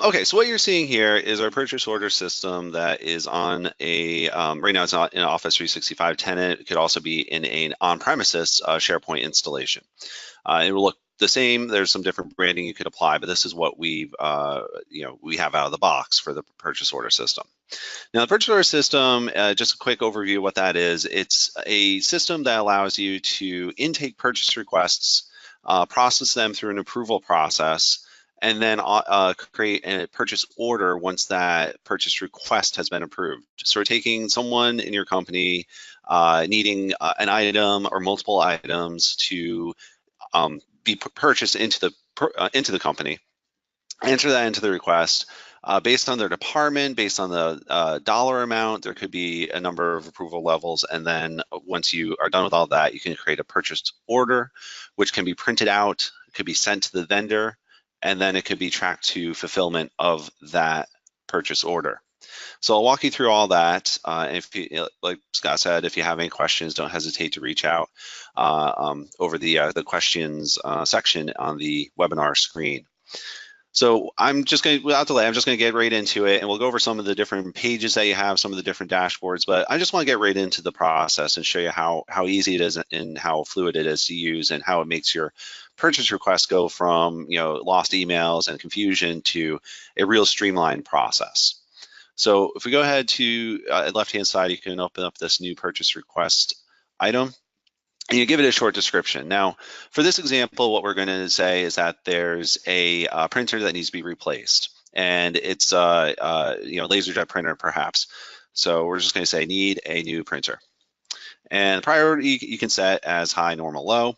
Okay, so what you're seeing here is our purchase order system that is on a, right now it's not in an Office 365 tenant. It could also be in an on-premises SharePoint installation. It will look the same. There's some different branding you could apply, but this is what we have out of the box for the purchase order system. Now, the purchase order system, just a quick overview of what that is. It's a system that allows you to intake purchase requests, process them through an approval process, and then create a purchase order once that purchase request has been approved. So we're taking someone in your company needing an item or multiple items to be purchased into the company, enter that into the request. Based on their department, based on the dollar amount, there could be a number of approval levels. And then once you are done with all that, you can create a purchase order, which can be printed out, could be sent to the vendor, and then it could be tracked to fulfillment of that purchase order. So I'll walk you through all that. If you, like Scott said, if you have any questions, don't hesitate to reach out over the questions section on the webinar screen. So I'm just going to, without delay, I'm just going to get right into it, and we'll go over some of the different pages that you have, some of the different dashboards, but I just want to get right into the process and show you how easy it is and how fluid it is to use and how it makes your purchase request go from lost emails and confusion to a real streamlined process. So if we go ahead to left-hand side, you can open up this new purchase request item. And you give it a short description. Now, for this example, what we're going to say is that there's a printer that needs to be replaced, and it's a LaserJet printer, perhaps. So we're just going to say need a new printer. And priority you can set as high, normal, low.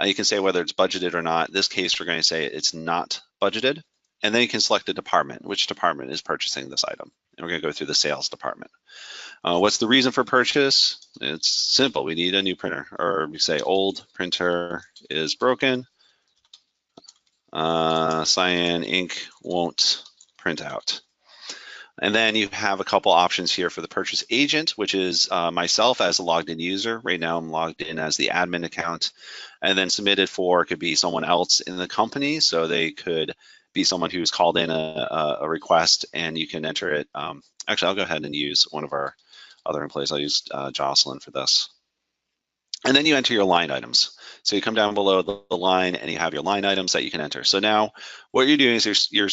You can say whether it's budgeted or not. In this case, we're going to say it's not budgeted. And then you can select a department. Which department is purchasing this item? And we're going to go through the sales department. What's the reason for purchase? It's simple. We need a new printer, or we say old printer is broken. Cyan ink won't print out. And then you have a couple options here for the purchase agent, which is myself as a logged in user. Right now I'm logged in as the admin account. And then submitted for could be someone else in the company. So they could be someone who's called in a request, and you can enter it. Actually, I'll go ahead and use one of our other employees. I'll use Jocelyn for this. And then you enter your line items. So you come down below the line and you have your line items that you can enter. So now what you're doing is you're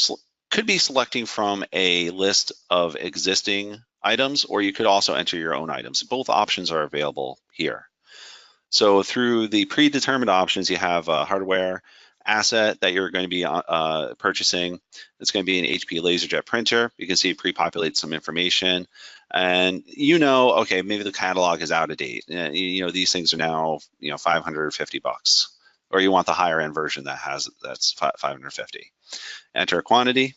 could be selecting from a list of existing items, or you could also enter your own items. Both options are available here. So through the predetermined options, you have hardware asset that you're going to be purchasing. It's going to be an HP LaserJet printer. You can see it pre-populates some information, and okay, maybe the catalog is out of date. These things are now $550, or you want the higher end version that's $550. Enter a quantity,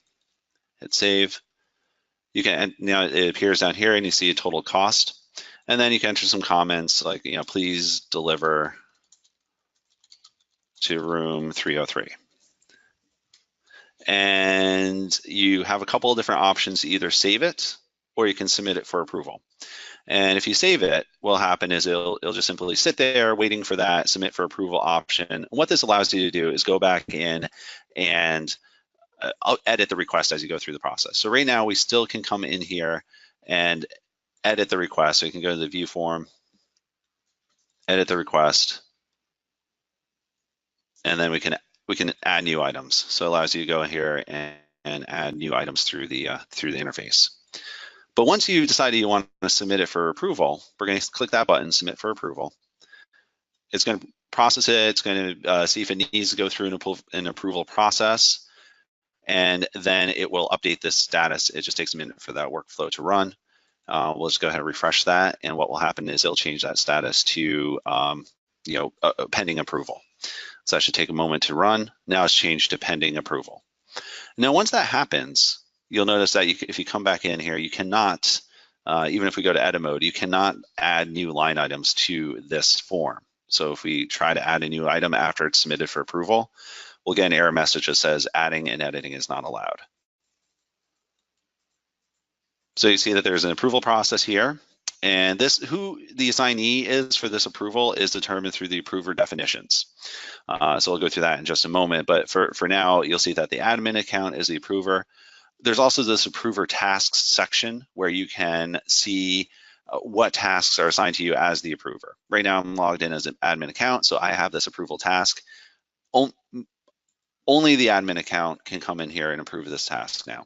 hit save. You can now it appears down here, and you see a total cost, and then you can enter some comments like please deliver to room 303. And you have a couple of different options to either save it or you can submit it for approval. And if you save it, what'll happen is it'll just simply sit there waiting for that submit for approval option. And what this allows you to do is go back in and edit the request as you go through the process. So right now we still can come in here and edit the request. So you can go to the view form, edit the request, and then we can add new items. So it allows you to go in here and add new items through the interface. But once you decide you want to submit it for approval, we're going to click that button, submit for approval. It's going to process it. It's going to see if it needs to go through an approval process, and then it will update this status. It just takes a minute for that workflow to run. We'll just go ahead and refresh that, and what will happen is it'll change that status to pending approval. So that should take a moment to run. Now it's changed to pending approval. Now, once that happens, you'll notice that if you come back in here, you cannot, even if we go to edit mode, you cannot add new line items to this form. So if we try to add a new item after it's submitted for approval, we'll get an error message that says adding and editing is not allowed. So you see that there's an approval process here. And who the assignee is for this approval is determined through the approver definitions. So we'll go through that in just a moment. But for now, you'll see that the admin account is the approver. there's also this approver tasks section where you can see what tasks are assigned to you as the approver. Right now I'm logged in as an admin account, so I have this approval task. Only the admin account can come in here and approve this task now.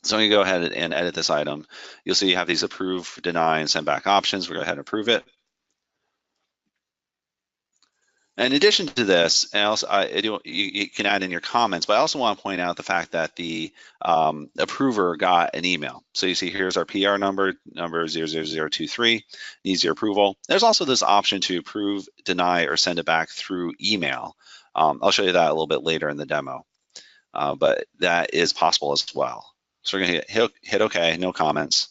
So I'm gonna go ahead and edit this item. You'll see you have these approve, deny, and send back options. We'll go ahead and approve it. In addition to this, and also you can add in your comments, but I also want to point out the fact that the approver got an email. So you see here's our PR number 00023, needs your approval. There's also this option to approve, deny, or send it back through email. I'll show you that a little bit later in the demo, but that is possible as well. So we're gonna hit OK, no comments.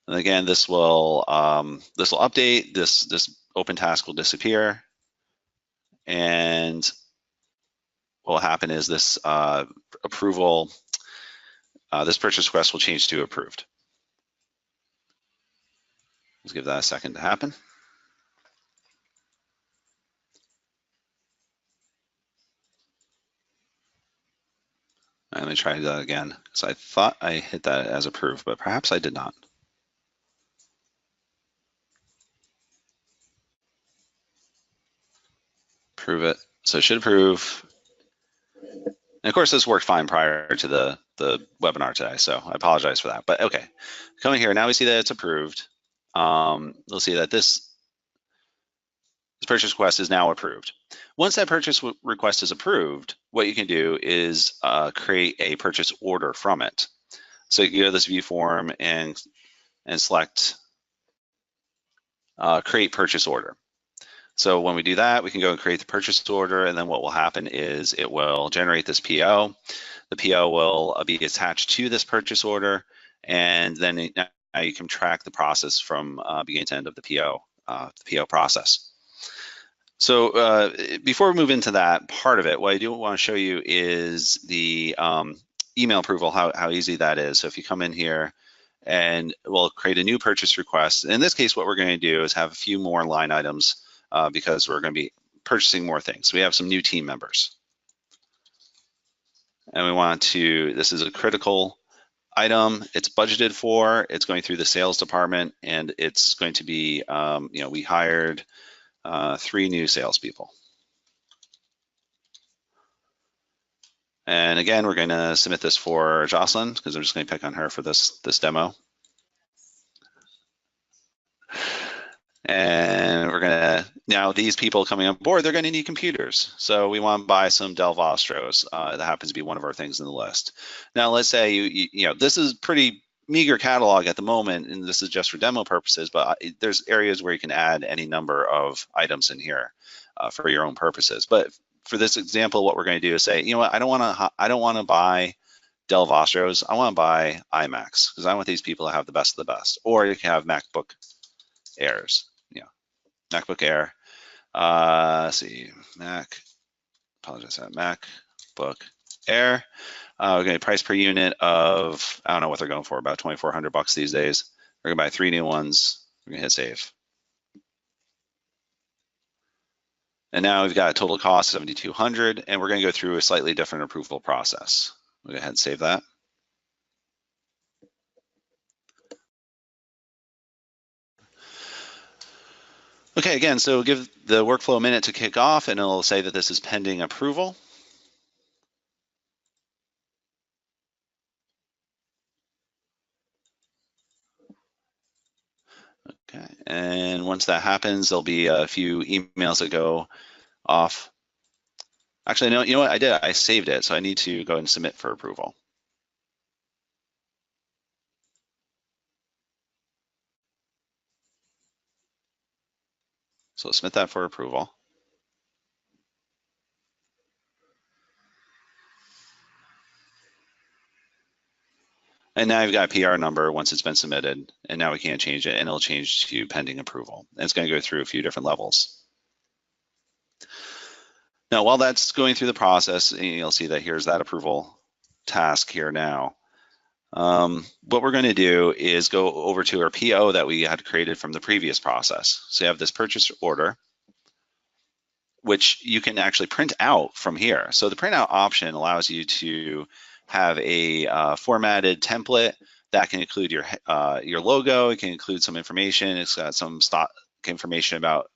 And again, this will update. This open task will disappear, and what will happen is this approval, this purchase request will change to approved. Let's give that a second to happen. Let me try that again, because I thought I hit that as approved, but perhaps I did not. Approve it. So it should approve. And of course, this worked fine prior to the webinar today, so I apologize for that. But okay, coming here, now we see that it's approved. We'll see that this purchase request is now approved. Once that purchase request is approved, what you can do is create a purchase order from it. So you go to this view form and select create purchase order. So when we do that, we can go and create the purchase order, and then what will happen is it will generate this PO. The PO will be attached to this purchase order, and then now you can track the process from beginning to end of the PO process. So before we move into that part of it, what I do want to show you is the email approval, how easy that is. So if you come in here, and we'll create a new purchase request. In this case, what we're going to do is have a few more line items because we're going to be purchasing more things. We have some new team members. And we want to, this is a critical item. It's budgeted for, it's going through the sales department, and it's going to be, we hired 3 new salespeople. And again, we're going to submit this for Jocelyn because I'm just going to pick on her for this demo. And we're gonna, now these people coming on board, they're gonna need computers. So we wanna buy some Dell Vostros. That happens to be one of our things in the list. Now let's say you know, this is pretty meager catalog at the moment, and this is just for demo purposes, but there's areas where you can add any number of items in here for your own purposes. But for this example, what we're gonna do is say, you know what, I don't wanna buy Dell Vostros, I wanna buy iMacs, because I want these people to have the best of the best. Or you can have MacBook Airs. MacBook Air. Let's see, MacBook Air. We're going to price per unit of, I don't know what they're going for, about $2,400 these days. We're going to buy 3 new ones. We're going to hit save. And now we've got a total cost of $7,200, and we're going to go through a slightly different approval process. We'll go ahead and save that. Okay, again, so give the workflow a minute to kick off, and it'll say that this is pending approval. Okay, and once that happens, there'll be a few emails that go off. Actually, no, you know what I did? I saved it, so I need to go and submit for approval. So submit that for approval. And now you've got a PR number once it's been submitted, and now we can't change it, and it'll change to pending approval. And it's going to go through a few different levels. Now, while that's going through the process, you'll see that here's that approval task here now. What we're going to do is go over to our PO that we had created from the previous process. So you have this purchase order. which you can actually print out from here. So the printout option allows you to have a formatted template that can include your logo. It can include some information. It's got some stock information about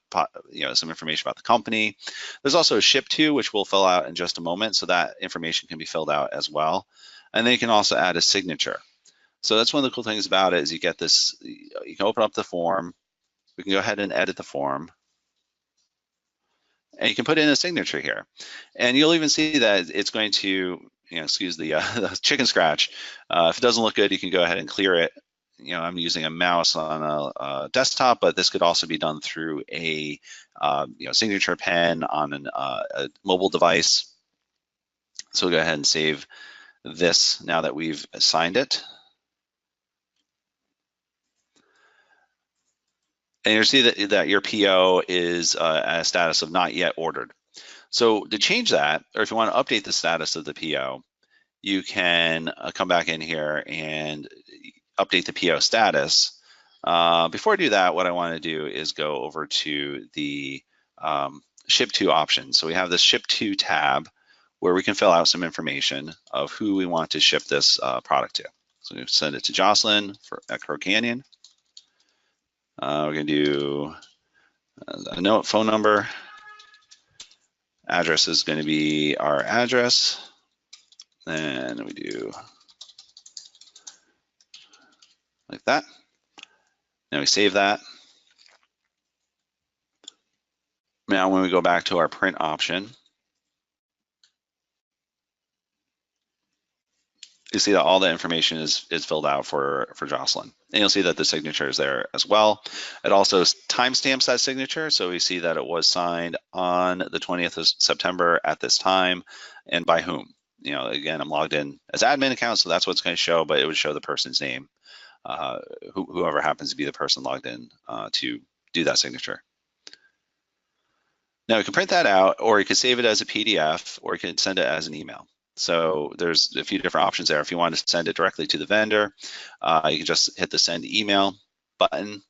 some information about the company. There's also a ship to, which we'll fill out in just a moment, so that information can be filled out as well. And then you can also add a signature. So that's one of the cool things about it is you get this. You can open up the form. We can go ahead and edit the form. And you can put in a signature here. And you'll even see that it's going to, excuse the chicken scratch. If it doesn't look good, you can go ahead and clear it. I'm using a mouse on a desktop, but this could also be done through a signature pen on a mobile device. So we'll go ahead and save this now that we've signed it. And you'll see that your PO is at a status of not yet ordered. So to change that, or if you want to update the status of the PO, you can come back in here and update the PO status. Before I do that, what I want to do is go over to the ship to option. So we have this ship to tab where we can fill out some information of who we want to ship this product to. So we send it to Jocelyn at Crow Canyon. We're going to do a note, phone number. Address is going to be our address. Then we do like that. Now we save that. Now when we go back to our print option, you see that all the information is filled out for Jocelyn. And you'll see that the signature is there as well. It also timestamps that signature. So we see that it was signed on the 20th of September at this time, and by whom. Again, I'm logged in as admin account, so that's what's going to show, but it would show the person's name, whoever happens to be the person logged in to do that signature. Now you can print that out, or you can save it as a PDF, or you can send it as an email. So there's a few different options there. If you want to send it directly to the vendor, you can just hit the send email button,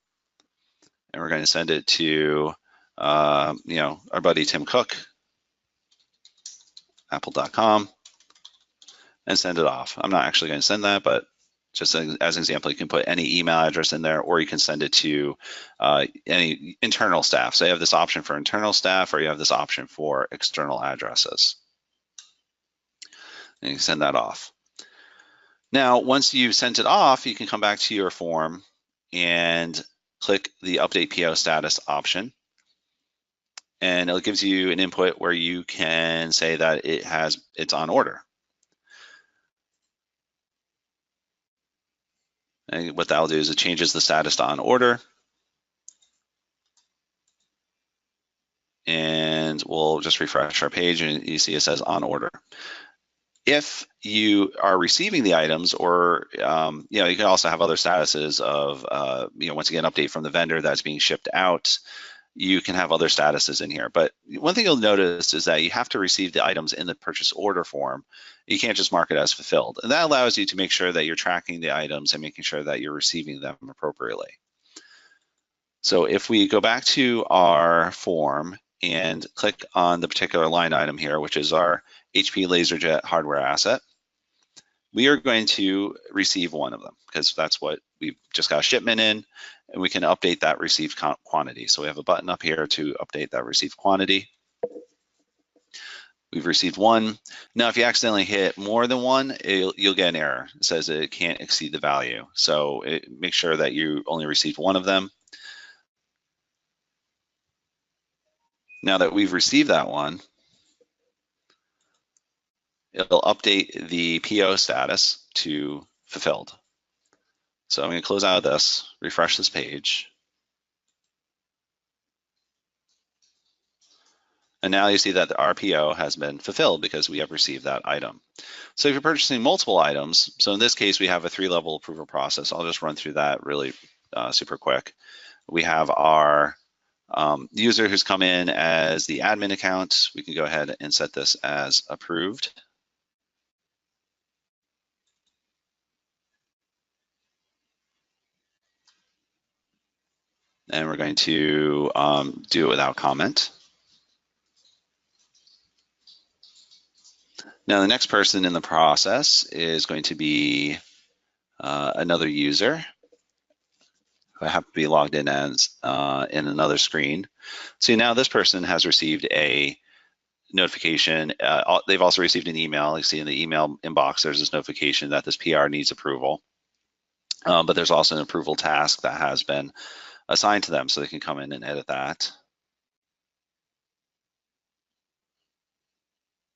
and we're going to send it to our buddy Tim Cook, apple.com, and send it off. I'm not actually going to send that, but just as an example, you can put any email address in there, or you can send it to any internal staff. So you have this option for internal staff, or you have this option for external addresses. And you can send that off. Now, once you've sent it off, you can come back to your form and click the Update PO Status option. And it gives you an input where you can say that it's on order. And what that'll do is it changes the status to on order. And we'll just refresh our page, and you see it says on order. If you are receiving the items, or you can also have other statuses of once again, update from the vendor that's being shipped out. You can have other statuses in here. But one thing you'll notice is that you have to receive the items in the purchase order form. You can't just mark it as fulfilled. And that allows you to make sure that you're tracking the items and making sure that you're receiving them appropriately. So if we go back to our form and click on the particular line item here, which is our HP LaserJet hardware asset, we are going to receive one of them because that's what we've just got a shipment in, and we can update that received quantity. So we have a button up here to update that received quantity. We've received one. Now, if you accidentally hit more than one, you'll get an error. It says it can't exceed the value. So make sure that you only received one of them. Now that we've received that one, it'll update the PO status to fulfilled. So I'm going to close out of this, refresh this page. And now you see that the RPO has been fulfilled because we have received that item. So if you're purchasing multiple items, so in this case, we have a 3-level approval process. I'll just run through that really super quick. We have our user who's come in as the admin account. We can go ahead and set this as approved. And we're going to do it without comment. Now, the next person in the process is going to be another user who happen to be logged in as in another screen. So now this person has received a notification. They've also received an email. You see in the email inbox, there's this notification that this PR needs approval. But there's also an approval task that has been assigned to them, so they can come in and edit that.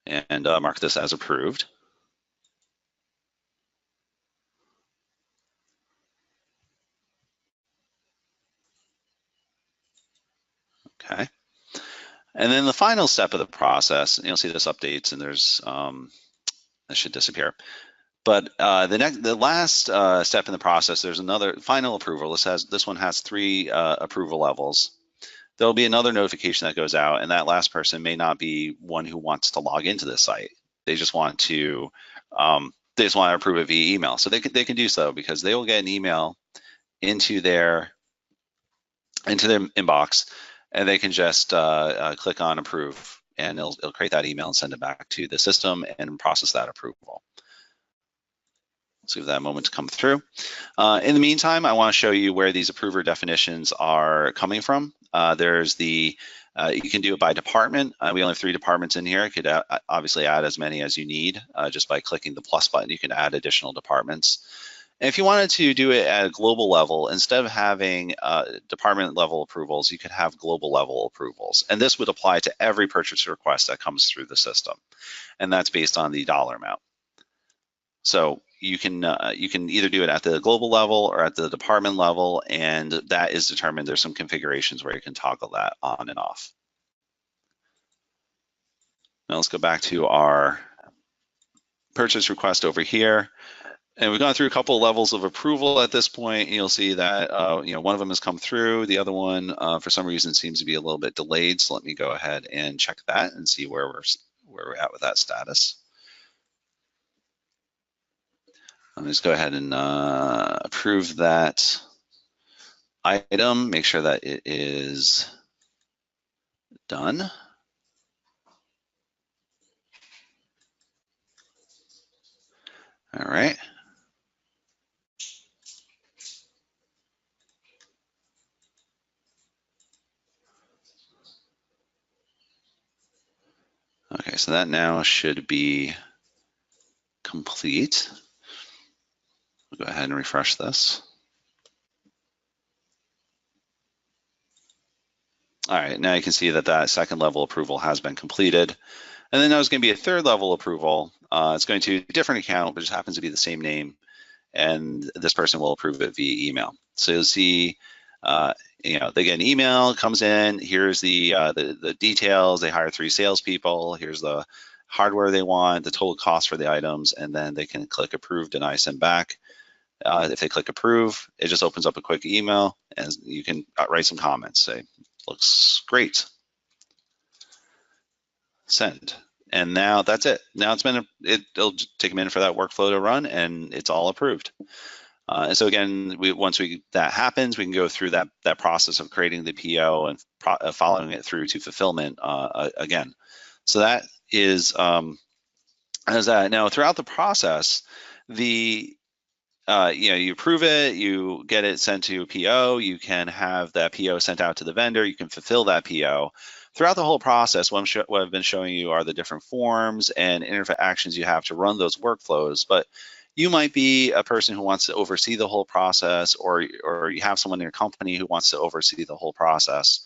And mark this as approved. Okay. And then the final step of the process, and you'll see this updates, and there's this should disappear. But the last step in the process, there's another final approval. This one has 3 approval levels. There'll be another notification that goes out, and that last person may not be one who wants to log into this site. They just want to approve it via email. So they can do so, because they will get an email into their inbox, and they can just click on approve, and it'll create that email and send it back to the system and process that approval. Let's give that a moment to come through. In the meantime, I want to show you where these approver definitions are coming from. There's the you can do it by department. We only have 3 departments in here. You could obviously add as many as you need just by clicking the plus button. You can add additional departments. And if you wanted to do it at a global level, instead of having department level approvals, you could have global level approvals. And this would apply to every purchase request that comes through the system. And that's based on the dollar amount. So you can either do it at the global level or at the department level, and that is determined. There's some configurations where you can toggle that on and off. Now let's go back to our purchase request over here. And we've gone through a couple of levels of approval at this point. And you'll see that one of them has come through. The other one, for some reason, seems to be a little bit delayed. So let me go ahead and check that and see where we're at with that status. Let me just go ahead and approve that item. Make sure that it is done. All right. Okay, so that now should be complete. We'll go ahead and refresh this. All right, now you can see that that second level approval has been completed. And then there's going to be a third level approval. It's going to a different account, but just happens to be the same name. And this person will approve it via email. So you'll see, they get an email, comes in, here's the details. They hire 3 salespeople. Here's the hardware they want, the total cost for the items, and then they can click approve, deny, send back. If they click approve, it just opens up a quick email, and you can write some comments. Say, looks great. Send. And now that's it. Now it'll take a minute for that workflow to run, and it's all approved. And so again, once that happens, we can go through that process of creating the PO and following it through to fulfillment again. So that is as that. Now throughout the process, you approve it, you get it sent to a PO, you can have that PO sent out to the vendor, you can fulfill that PO. Throughout the whole process, what I've been showing you are the different forms and interactions you have to run those workflows, but you might be a person who wants to oversee the whole process, or you have someone in your company who wants to oversee the whole process.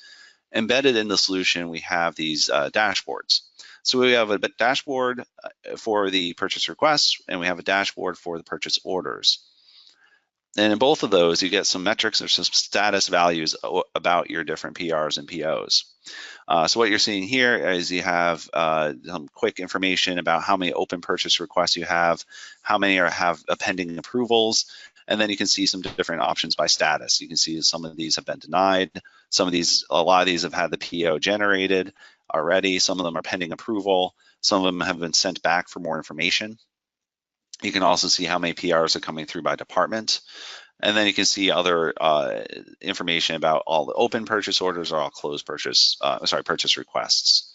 Embedded in the solution, we have these dashboards. So we have a dashboard for the purchase requests, and we have a dashboard for the purchase orders. And in both of those, you get some metrics or some status values about your different PRs and POs. So what you're seeing here is you have some quick information about how many open purchase requests you have, how many have pending approvals, and then you can see some different options by status. You can see some of these have been denied. A lot of these have had the PO generated already. Some of them are pending approval. Some of them have been sent back for more information. You can also see how many PRs are coming through by department. And then you can see other information about all the open purchase orders or all closed purchase requests.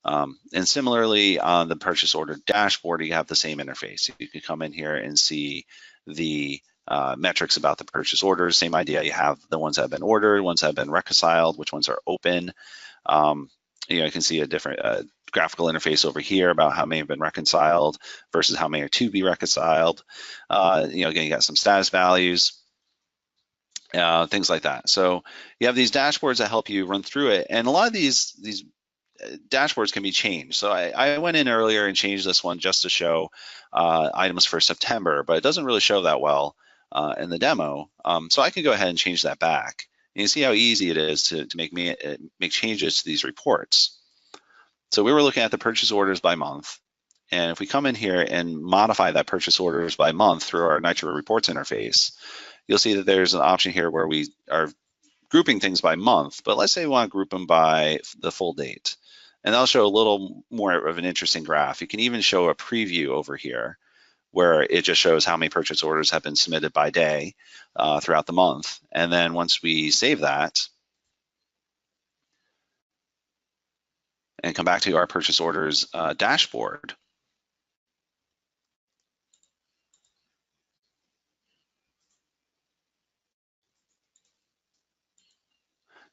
And similarly, on the purchase order dashboard, you have the same interface. You can come in here and see the metrics about the purchase orders. Same idea. You have the ones that have been ordered, ones that have been reconciled, which ones are open. You can see a different graphical interface over here about how many have been reconciled versus how many are to be reconciled. Again, you got some status values. Things like that. So you have these dashboards that help you run through it, and a lot of these dashboards can be changed. So I went in earlier and changed this one just to show items for September, but it doesn't really show that well in the demo. So I can go ahead and change that back. And you see how easy it is to make changes to these reports. So we were looking at the purchase orders by month. And if we come in here and modify that purchase orders by month through our Nitro Reports interface, you'll see that there's an option here where we are grouping things by month, but let's say we want to group them by the full date. And that'll show a little more of an interesting graph. You can even show a preview over here where it just shows how many purchase orders have been submitted by day throughout the month. And then once we save that and come back to our purchase orders dashboard,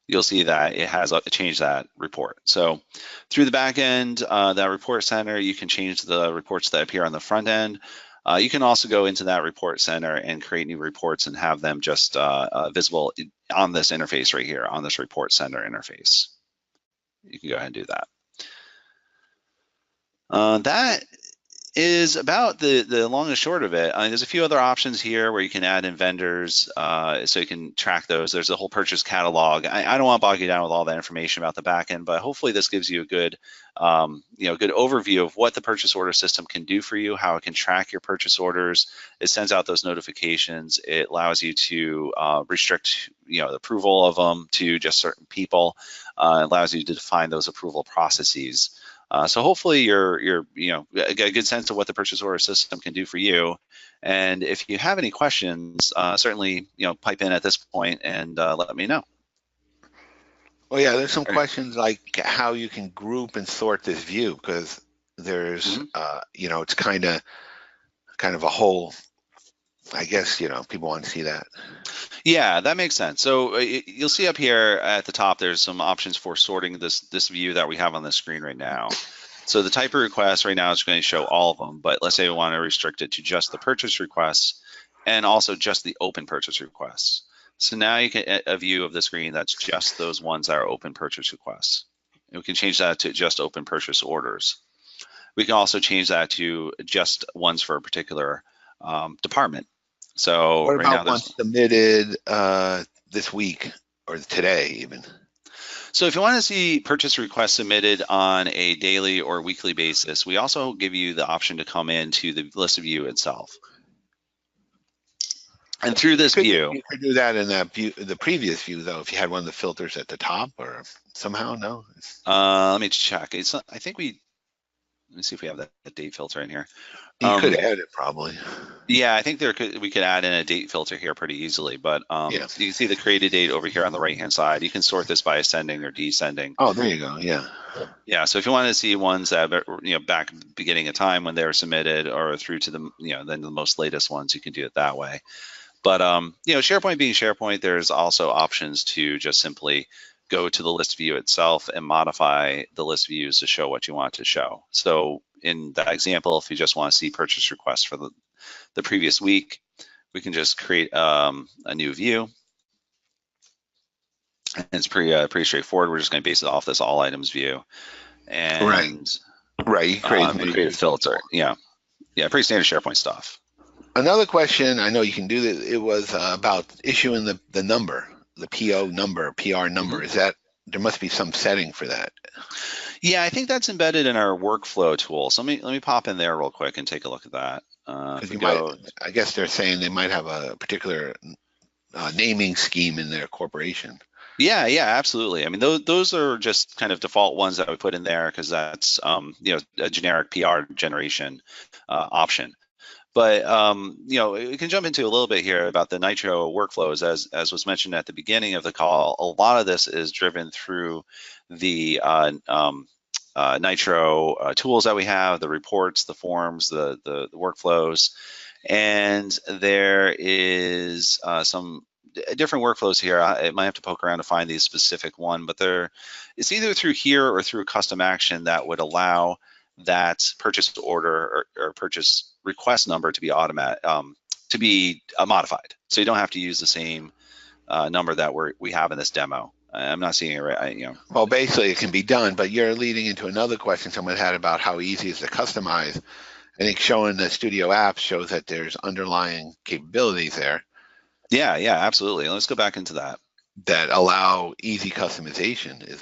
you'll see that it has changed that report. So through the back end, that report center, you can change the reports that appear on the front end. You can also go into that report center and create new reports and have them just visible on this interface right here, on this report center interface. You can go ahead and do that. That is about the long and short of it. There's a few other options here where you can add in vendors, so you can track those. There's a whole purchase catalog. I don't want to bog you down with all that information about the back end, but hopefully this gives you a good, good overview of what the purchase order system can do for you, how it can track your purchase orders. It sends out those notifications. It allows you to restrict, the approval of them to just certain people. It allows you to define those approval processes. So hopefully you're a good sense of what the purchase order system can do for you. And if you have any questions, certainly pipe in at this point and let me know. Well, yeah, there's some questions like how you can group and sort this view, because there's it's kind of a whole. I guess people want to see that. Yeah, that makes sense. So you'll see up here at the top, there's some options for sorting this view that we have on the screen right now. So the type of request right now is going to show all of them, but let's say we want to restrict it to just the purchase requests and also just the open purchase requests. So now you get a view of the screen that's just those ones that are open purchase requests. And we can change that to just open purchase orders. We can also change that to just ones for a particular department. So what right about now ones submitted this week or today even? So if you want to see purchase requests submitted on a daily or weekly basis, we also give you the option to come into the list view itself. And through this view, you could do that in that view, the previous view, though, if you had one of the filters at the top, or somehow. No. Let me check. It's not, I think we. Let me see if we have that date filter in here. You could add it probably. Yeah, I think we could add in a date filter here pretty easily, but you can see the created date over here on the right hand side. You can sort this by ascending or descending. Oh, there you go. Yeah. Yeah. So if you want to see ones that back at the beginning of time when they were submitted, or through to the then the most latest ones, you can do it that way. But SharePoint being SharePoint, there's also options to just simply go to the list view itself and modify the list views to show what you want to show. So in that example, if you just want to see purchase requests for the previous week, we can just create a new view. And it's pretty straightforward. We're just going to base it off this all items view. And right. You create a filter. Yeah, pretty standard SharePoint stuff. Another question, I know you can do this, it was about issuing the number, the PO number, PR number. Is that, there must be some setting for that? Yeah, I think that's embedded in our workflow tool. So let me pop in there real quick and take a look at that. I guess they're saying they might have a particular naming scheme in their corporation. Yeah, absolutely. I mean, those are just kind of default ones that we put in there because that's a generic PR generation option. But we can jump into a little bit here about the Nitro workflows. As was mentioned at the beginning of the call, a lot of this is driven through the Nitro tools that we have, the reports, the forms, the workflows, and there is some different workflows here. I might have to poke around to find the specific one, but it's either through here or through a custom action that would allow that purchase order or purchase request number to be modified. So you don't have to use the same number that we have in this demo. I'm not seeing it right. Well, basically it can be done, but you're leading into another question someone had about how easy it is to customize. I think showing the Studio apps shows that there's underlying capabilities there. Yeah, absolutely. Let's go back into that. That allow easy customization is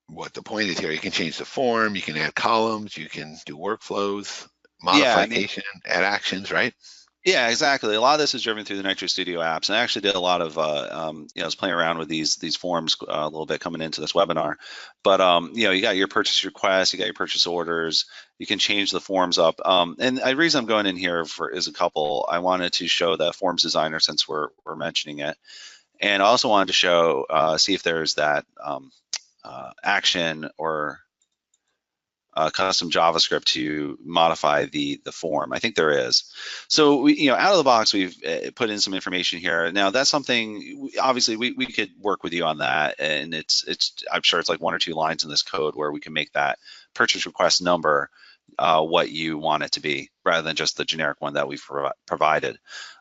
what the point is here. You can change the form, you can add columns, you can do workflows, modification, add actions, right? Yeah, exactly. A lot of this is driven through the Nitro Studio apps, and I actually did a lot of, I was playing around with these forms a little bit coming into this webinar. But you got your purchase requests, you got your purchase orders. You can change the forms up. And the reason I'm going in here is a couple. I wanted to show the forms designer since we're mentioning it, and I also wanted to show see if there's that action or custom JavaScript to modify the form. I think there is. So we, out of the box, we've put in some information here. Now that's something obviously we could work with you on that, and I'm sure it's like 1 or 2 lines in this code where we can make that purchase request number what you want it to be, rather than just the generic one that we've provided.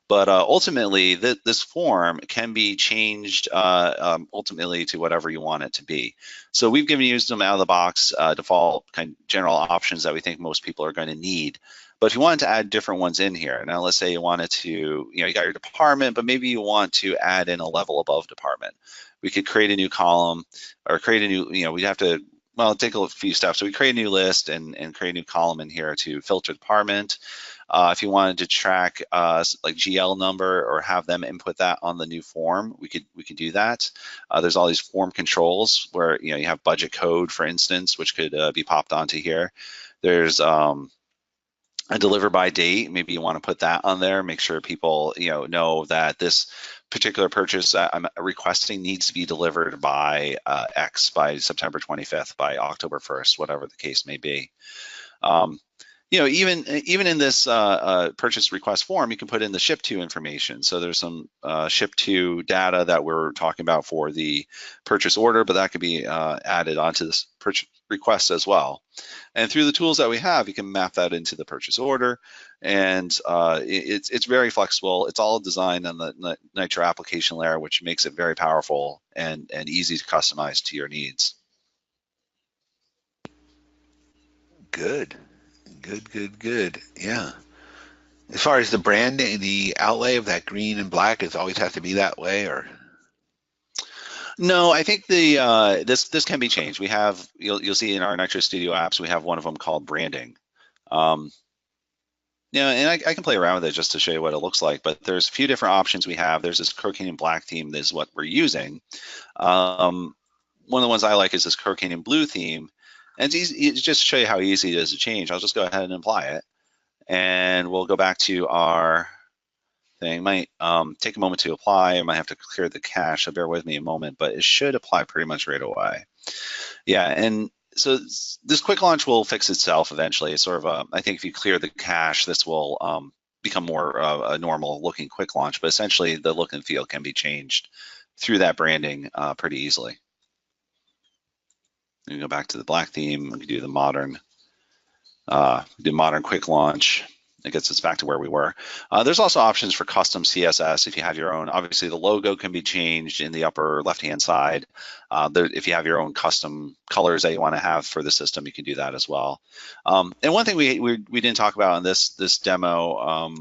But ultimately, this form can be changed ultimately to whatever you want it to be. So we've given you some out of the box default kind of general options that we think most people are going to need. But if you wanted to add different ones in here, now let's say you wanted to, you got your department, but maybe you want to add in a level above department. We could create a new column or create a new, we'd have to, well, take a few steps. So we create a new list and create a new column in here to filter department. If you wanted to track like GL number or have them input that on the new form, we could do that. There's all these form controls where you have budget code, for instance, which could be popped onto here. There's a deliver by date. Maybe you want to put that on there. Make sure people know that this particular purchase I'm requesting needs to be delivered by X, by September 25th, by October 1st, whatever the case may be. Even in this purchase request form, you can put in the ship to information. So there's some ship to data that we're talking about for the purchase order, but that could be added onto this purchase request as well. And through the tools that we have, you can map that into the purchase order, and it's very flexible. It's all designed on the Nitro application layer, which makes it very powerful and easy to customize to your needs. Good. Yeah. As far as the branding, the outlay of that green and black, it always has to be that way, or? No, I think the this can be changed. We have you'll see in our Nitro Studio apps, we have one of them called branding. And I can play around with it just to show you what it looks like. But there's a few different options we have. There's this Cocaine Black theme. This is what we're using. One of the ones I like is this Cocaine Blue theme. And it's easy, just to show you how easy it is to change. I'll just go ahead and apply it. And we'll go back to our thing. Might take a moment to apply. I might have to clear the cache, so bear with me a moment, but it should apply pretty much right away. Yeah, and so this quick launch will fix itself eventually. It's sort of I think if you clear the cache, this will become more a normal looking quick launch, but essentially the look and feel can be changed through that branding pretty easily. We can go back to the black theme. We can do the modern quick launch. It gets us back to where we were. There's also options for custom CSS if you have your own. Obviously, the logo can be changed in the upper left-hand side. If you have your own custom colors that you want to have for the system, you can do that as well. And one thing we didn't talk about in this demo,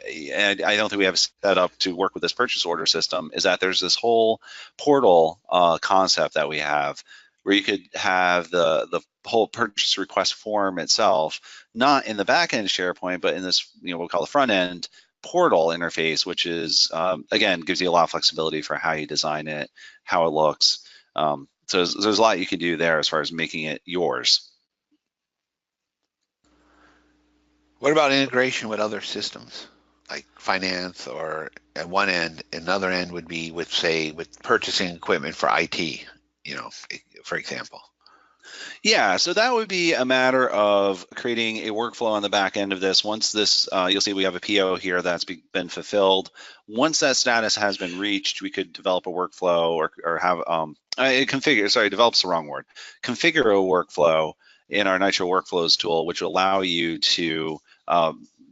and I don't think we have it set up to work with this purchase order system, is that there's this whole portal concept that we have, where you could have the whole purchase request form itself, not in the back end SharePoint, but in this, we'll call the front end portal interface, which is, again, gives you a lot of flexibility for how you design it, how it looks. So there's a lot you can do there as far as making it yours. What about integration with other systems, like finance, or at one end, another end would be with, say, with purchasing equipment for IT, for example? Yeah, so that would be a matter of creating a workflow on the back end of this. Once this, you'll see we have a PO here that's been fulfilled. Once that status has been reached, we could develop a workflow or have configure. Sorry, develop's the wrong word. Configure a workflow in our Nitro Workflows tool, which will allow you to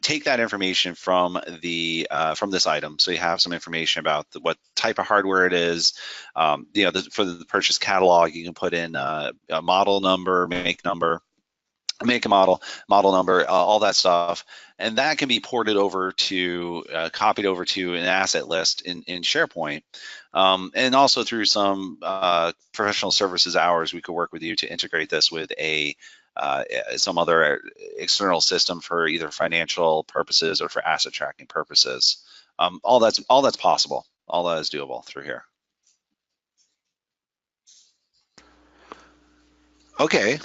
take that information from this item. So you have some information about what type of hardware it is. For the purchase catalog, you can put in a model number, make number, make a model number, all that stuff, and that can be ported over to, copied over to an asset list in SharePoint, and also through some professional services hours, we could work with you to integrate this with some other external system for either financial purposes or for asset tracking purposes. All that's possible. All that is doable through here. Okay,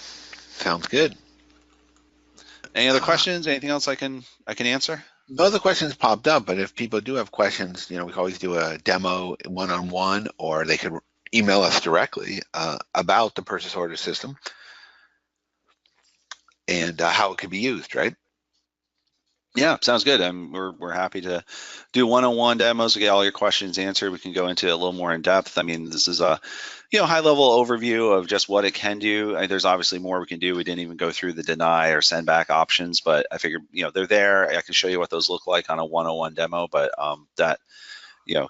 sounds good. Any other questions? Anything else I can answer? No other questions popped up, but if people do have questions, we can always do a demo one-on-one, or they could email us directly about the purchase order system and how it could be used, right? Yeah, sounds good. We're happy to do one-on-one demos to get all your questions answered. We can go into it a little more in depth. I mean, this is a high-level overview of just what it can do. There's obviously more we can do. We didn't even go through the deny or send back options, but I figured they're there. I can show you what those look like on a one-on-one demo, but that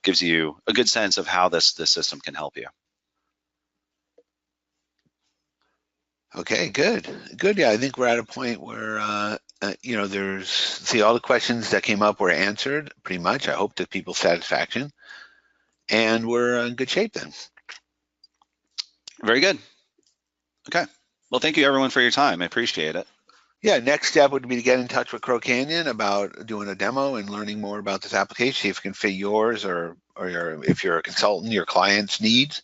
gives you a good sense of how this system can help you. Okay, good. Yeah, I think we're at a point where all the questions that came up were answered pretty much. I hope to people's satisfaction, and we're in good shape then. Very good. Okay. Well, thank you everyone for your time. I appreciate it. Yeah, next step would be to get in touch with Crow Canyon about doing a demo and learning more about this application, see if it can fit yours or if you're a consultant, your client's needs.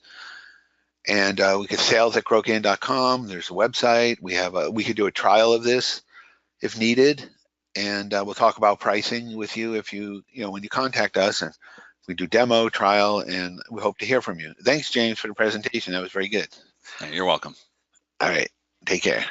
And we could sales@crowcanyon.com. There's a website. We could do a trial of this if needed, and we'll talk about pricing with you when you contact us, and we do demo, trial, and we hope to hear from you. Thanks, James, for the presentation. That was very good. You're welcome. All right, take care.